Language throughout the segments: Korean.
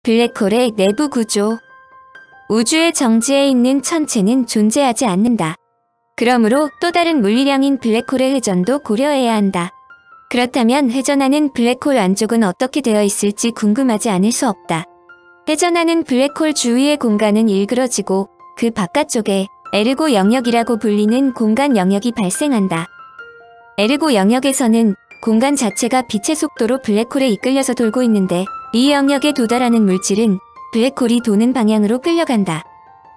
블랙홀의 내부 구조. 우주의 정지에 있는 천체는 존재하지 않는다. 그러므로 또 다른 물리량인 블랙홀의 회전도 고려해야 한다. 그렇다면 회전하는 블랙홀 안쪽은 어떻게 되어 있을지 궁금하지 않을 수 없다. 회전하는 블랙홀 주위의 공간은 일그러지고 그 바깥쪽에 에르고 영역이라고 불리는 공간 영역이 발생한다. 에르고 영역에서는 공간 자체가 빛의 속도로 블랙홀에 이끌려서 돌고 있는데 이 영역에 도달하는 물질은 블랙홀이 도는 방향으로 끌려간다.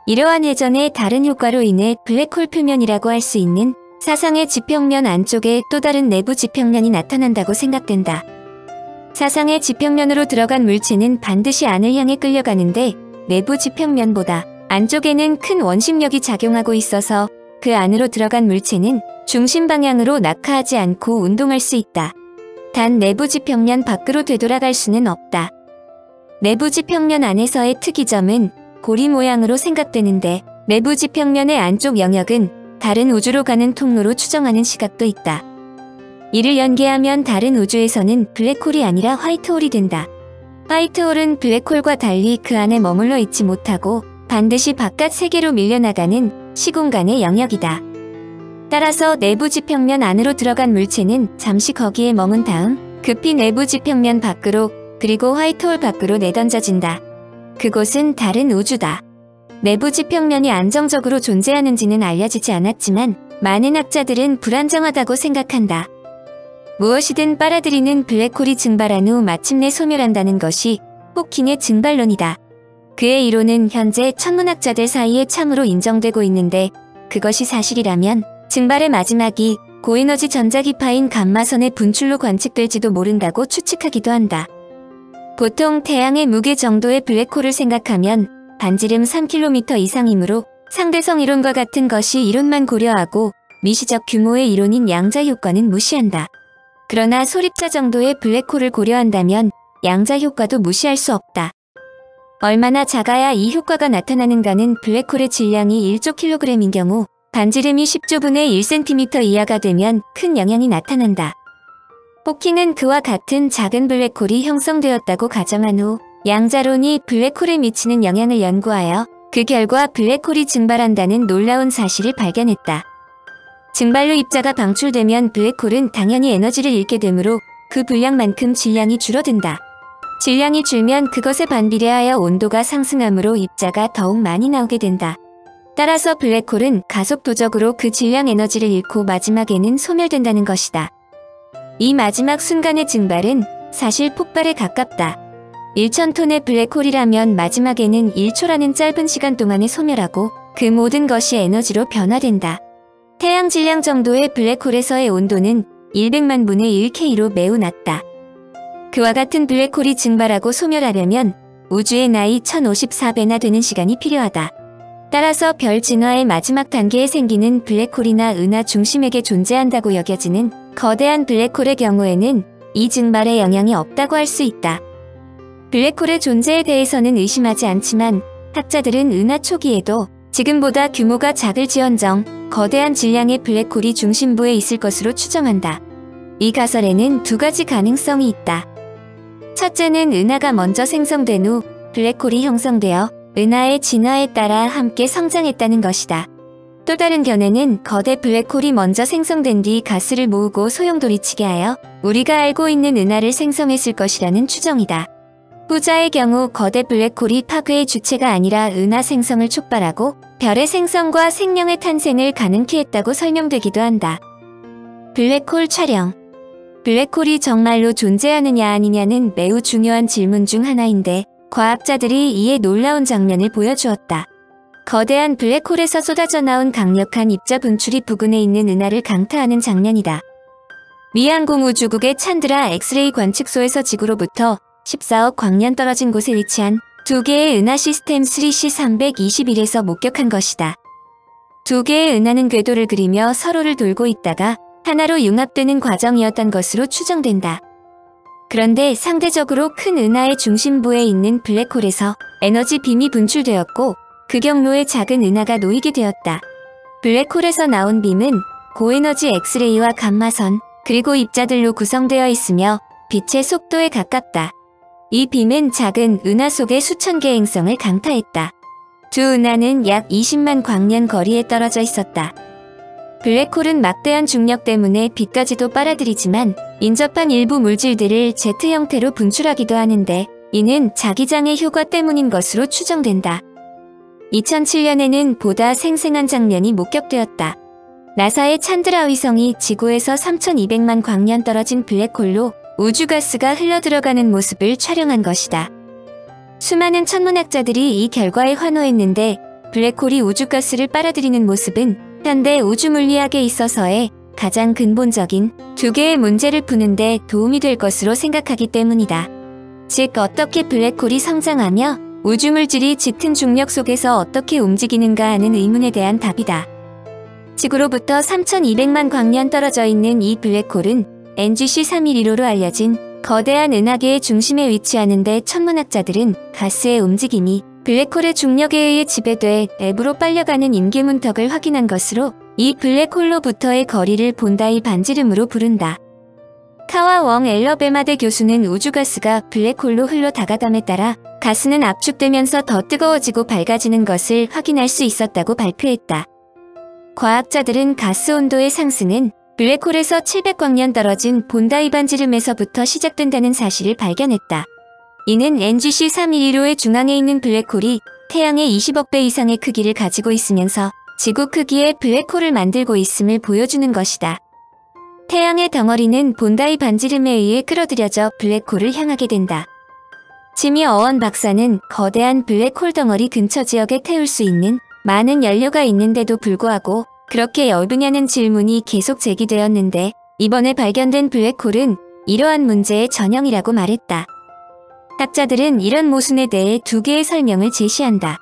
이러한 회전의 다른 효과로 인해 블랙홀 표면이라고 할 수 있는 사상의 지평면 안쪽에 또 다른 내부 지평면이 나타난다고 생각된다. 사상의 지평면으로 들어간 물체는 반드시 안을 향해 끌려가는데 내부 지평면보다 안쪽에는 큰 원심력이 작용하고 있어서 그 안으로 들어간 물체는 중심 방향으로 낙하하지 않고 운동할 수 있다. 단 내부 지평면 밖으로 되돌아갈 수는 없다. 내부 지평면 안에서의 특이점은 고리 모양으로 생각되는데 내부 지평면의 안쪽 영역은 다른 우주로 가는 통로로 추정하는 시각도 있다. 이를 연계하면 다른 우주에서는 블랙홀이 아니라 화이트홀이 된다. 화이트홀은 블랙홀과 달리 그 안에 머물러 있지 못하고 반드시 바깥 세계로 밀려나가는 시공간의 영역이다. 따라서 내부 지평면 안으로 들어간 물체는 잠시 거기에 머문 다음 급히 내부 지평면 밖으로 그리고 화이트홀 밖으로 내던져진다. 그곳은 다른 우주다. 내부 지평면이 안정적으로 존재하는지는 알려지지 않았지만 많은 학자들은 불안정하다고 생각한다. 무엇이든 빨아들이는 블랙홀이 증발한 후 마침내 소멸한다는 것이 호킹의 증발론이다. 그의 이론은 현재 천문학자들 사이에 참으로 인정되고 있는데 그것이 사실이라면 증발의 마지막이 고에너지 전자기파인 감마선의 분출로 관측될지도 모른다고 추측하기도 한다. 보통 태양의 무게 정도의 블랙홀을 생각하면 반지름 3km 이상이므로 상대성 이론과 같은 것이 이론만 고려하고 미시적 규모의 이론인 양자 효과는 무시한다. 그러나 소립자 정도의 블랙홀을 고려한다면 양자 효과도 무시할 수 없다. 얼마나 작아야 이 효과가 나타나는가는 블랙홀의 질량이 1조 kg인 경우 반지름이 10조분의 1cm 이하가 되면 큰 영향이 나타난다. 호킹은 그와 같은 작은 블랙홀이 형성되었다고 가정한 후 양자론이 블랙홀에 미치는 영향을 연구하여 그 결과 블랙홀이 증발한다는 놀라운 사실을 발견했다. 증발로 입자가 방출되면 블랙홀은 당연히 에너지를 잃게 되므로 그 분량만큼 질량이 줄어든다. 질량이 줄면 그것에 반비례하여 온도가 상승하므로 입자가 더욱 많이 나오게 된다. 따라서 블랙홀은 가속도적으로 그 질량 에너지를 잃고 마지막에는 소멸된다는 것이다. 이 마지막 순간의 증발은 사실 폭발에 가깝다. 1000톤의 블랙홀이라면 마지막에는 1초라는 짧은 시간 동안에 소멸하고 그 모든 것이 에너지로 변화된다. 태양 질량 정도의 블랙홀에서의 온도는 100만 분의 1K로 매우 낮다. 그와 같은 블랙홀이 증발하고 소멸하려면 우주의 나이 1054배나 되는 시간이 필요하다. 따라서 별 진화의 마지막 단계에 생기는 블랙홀이나 은하 중심에게 존재한다고 여겨지는 거대한 블랙홀의 경우에는 이 증발에 영향이 없다고 할 수 있다. 블랙홀의 존재에 대해서는 의심하지 않지만 학자들은 은하 초기에도 지금보다 규모가 작을지언정 거대한 질량의 블랙홀이 중심부에 있을 것으로 추정한다. 이 가설에는 두 가지 가능성이 있다. 첫째는 은하가 먼저 생성된 후 블랙홀이 형성되어 은하의 진화에 따라 함께 성장했다는 것이다. 또 다른 견해는 거대 블랙홀이 먼저 생성된 뒤 가스를 모으고 소용돌이치게 하여 우리가 알고 있는 은하를 생성했을 것이라는 추정이다. 후자의 경우 거대 블랙홀이 파괴의 주체가 아니라 은하 생성을 촉발하고 별의 생성과 생명의 탄생을 가능케 했다고 설명되기도 한다. 블랙홀 촬영. 블랙홀이 정말로 존재하느냐 아니냐는 매우 중요한 질문 중 하나인데 과학자들이 이에 놀라운 장면을 보여주었다. 거대한 블랙홀에서 쏟아져 나온 강력한 입자 분출이 부근에 있는 은하를 강타하는 장면이다. 미 항공우주국의 찬드라 엑스레이 관측소에서 지구로부터 14억 광년 떨어진 곳에 위치한 두 개의 은하 시스템 3C321에서 목격한 것이다. 두 개의 은하는 궤도를 그리며 서로를 돌고 있다가 하나로 융합되는 과정이었던 것으로 추정된다. 그런데 상대적으로 큰 은하의 중심부에 있는 블랙홀에서 에너지 빔이 분출되었고 그 경로에 작은 은하가 놓이게 되었다. 블랙홀에서 나온 빔은 고에너지 엑스레이와 감마선 그리고 입자들로 구성되어 있으며 빛의 속도에 가깝다. 이 빔은 작은 은하 속의 수천 개의 행성을 강타했다. 두 은하는 약 20만 광년 거리에 떨어져 있었다. 블랙홀은 막대한 중력 때문에 빛까지도 빨아들이지만 인접한 일부 물질들을 제트 형태로 분출하기도 하는데 이는 자기장의 효과 때문인 것으로 추정된다. 2007년에는 보다 생생한 장면이 목격되었다. 나사의 찬드라 위성이 지구에서 3200만 광년 떨어진 블랙홀로 우주가스가 흘러들어가는 모습을 촬영한 것이다. 수많은 천문학자들이 이 결과에 환호했는데 블랙홀이 우주가스를 빨아들이는 모습은 현대 우주물리학에 있어서의 가장 근본적인 두 개의 문제를 푸는데 도움이 될 것으로 생각하기 때문이다. 즉, 어떻게 블랙홀이 성장하며 우주물질이 짙은 중력 속에서 어떻게 움직이는가 하는 의문에 대한 답이다. 지구로부터 3200만 광년 떨어져 있는 이 블랙홀은 NGC 311호로 알려진 거대한 은하계의 중심에 위치하는데 천문학자들은 가스의 움직임이 블랙홀의 중력에 의해 지배돼 내부로 빨려가는 임계문턱을 확인한 것으로 이 블랙홀로부터의 거리를 본다이 반지름으로 부른다. 카와 웡 엘러베마대 교수는 우주가스가 블랙홀로 흘러 다가감에 따라 가스는 압축되면서 더 뜨거워지고 밝아지는 것을 확인할 수 있었다고 발표했다. 과학자들은 가스 온도의 상승은 블랙홀에서 700광년 떨어진 본다이 반지름에서부터 시작된다는 사실을 발견했다. 이는 NGC 311호의 중앙에 있는 블랙홀이 태양의 20억 배 이상의 크기를 가지고 있으면서 지구 크기의 블랙홀을 만들고 있음을 보여주는 것이다. 태양의 덩어리는 본다이 반지름에 의해 끌어들여져 블랙홀을 향하게 된다. 지미 어원 박사는 거대한 블랙홀 덩어리 근처 지역에 태울 수 있는 많은 연료가 있는데도 불구하고 그렇게 얇으냐는 질문이 계속 제기되었는데 이번에 발견된 블랙홀은 이러한 문제의 전형이라고 말했다. 학자들은 이런 모순에 대해 두 개의 설명을 제시한다.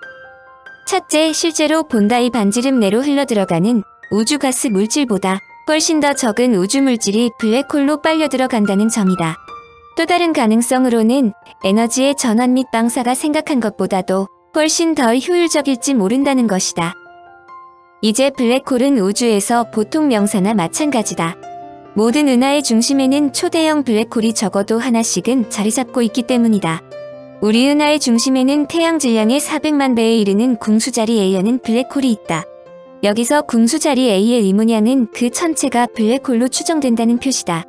첫째, 실제로 본다이 반지름 내로 흘러들어가는 우주가스 물질보다 훨씬 더 적은 우주물질이 블랙홀로 빨려 들어간다는 점이다. 또 다른 가능성으로는 에너지의 전환 및 방사가 생각한 것보다도 훨씬 덜 효율적일지 모른다는 것이다. 이제 블랙홀은 우주에서 보통 명사나 마찬가지다. 모든 은하의 중심에는 초대형 블랙홀이 적어도 하나씩은 자리 잡고 있기 때문이다. 우리 은하의 중심에는 태양 질량의 400만 배에 이르는 궁수자리 A라는 블랙홀이 있다. 여기서 궁수자리 A의 의문양은 그 전체가 블랙홀로 추정된다는 표시다.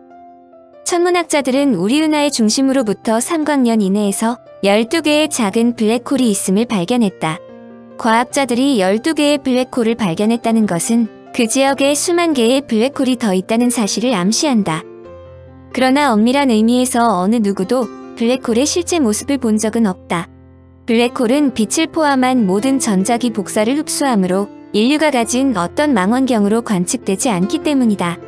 천문학자들은 우리 은하의 중심으로부터 3광년 이내에서 12개의 작은 블랙홀이 있음을 발견했다. 과학자들이 12개의 블랙홀을 발견했다는 것은 그 지역에 수만 개의 블랙홀이 더 있다는 사실을 암시한다. 그러나 엄밀한 의미에서 어느 누구도 블랙홀의 실제 모습을 본 적은 없다. 블랙홀은 빛을 포함한 모든 전자기 복사를 흡수하므로 인류가 가진 어떤 망원경으로 관측되지 않기 때문이다.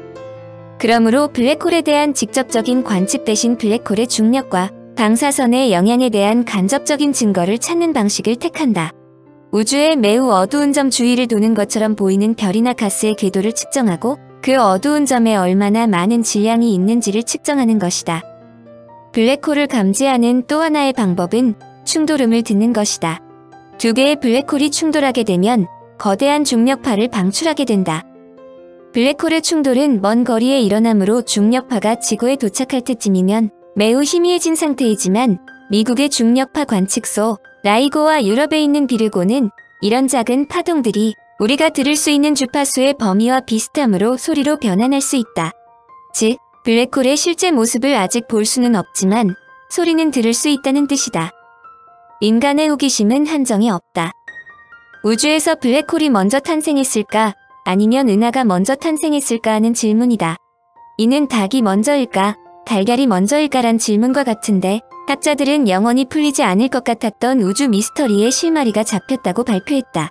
그러므로 블랙홀에 대한 직접적인 관측 대신 블랙홀의 중력과 방사선의 영향에 대한 간접적인 증거를 찾는 방식을 택한다. 우주의 매우 어두운 점 주위를 도는 것처럼 보이는 별이나 가스의 궤도를 측정하고 그 어두운 점에 얼마나 많은 질량이 있는지를 측정하는 것이다. 블랙홀을 감지하는 또 하나의 방법은 충돌음을 듣는 것이다. 두 개의 블랙홀이 충돌하게 되면 거대한 중력파를 방출하게 된다. 블랙홀의 충돌은 먼 거리에 일어나므로 중력파가 지구에 도착할 때쯤이면 매우 희미해진 상태이지만 미국의 중력파 관측소 라이고와 유럽에 있는 비르고는 이런 작은 파동들이 우리가 들을 수 있는 주파수의 범위와 비슷함으로 소리로 변환할 수 있다. 즉, 블랙홀의 실제 모습을 아직 볼 수는 없지만 소리는 들을 수 있다는 뜻이다. 인간의 호기심은 한정이 없다. 우주에서 블랙홀이 먼저 탄생했을까? 아니면 은하가 먼저 탄생했을까 하는 질문이다. 이는 닭이 먼저일까? 달걀이 먼저일까란 질문과 같은데 학자들은 영원히 풀리지 않을 것 같았던 우주 미스터리의 실마리가 잡혔다고 발표했다.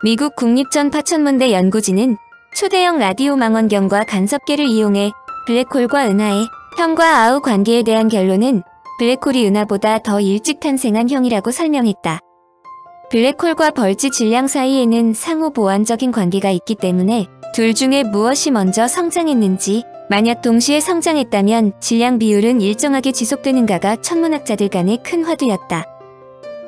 미국 국립전파천문대 연구진은 초대형 라디오 망원경과 간섭계를 이용해 블랙홀과 은하의 형과 아우 관계에 대한 결론은 블랙홀이 은하보다 더 일찍 탄생한 형이라고 설명했다. 블랙홀과 벌지 질량 사이에는 상호 보완적인 관계가 있기 때문에 둘 중에 무엇이 먼저 성장했는지, 만약 동시에 성장했다면 질량 비율은 일정하게 지속되는가가 천문학자들 간의 큰 화두였다.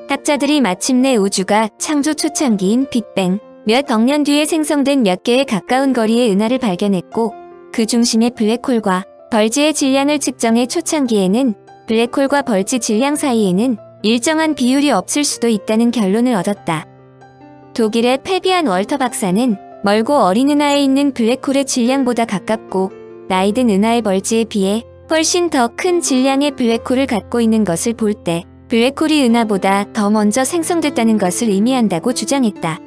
학자들이 마침내 우주가 창조 초창기인 빅뱅, 몇 억 년 뒤에 생성된 몇 개의 가까운 거리의 은하를 발견했고 그 중심의 블랙홀과 벌지의 질량을 측정해 초창기에는 블랙홀과 벌지 질량 사이에는 일정한 비율이 없을 수도 있다는 결론을 얻었다. 독일의 페비안 월터 박사는 멀고 어린 은하에 있는 블랙홀의 질량보다 가깝고 나이든 은하의 벌지에 비해 훨씬 더 큰 질량의 블랙홀을 갖고 있는 것을 볼 때 블랙홀이 은하보다 더 먼저 생성됐다는 것을 의미한다고 주장했다.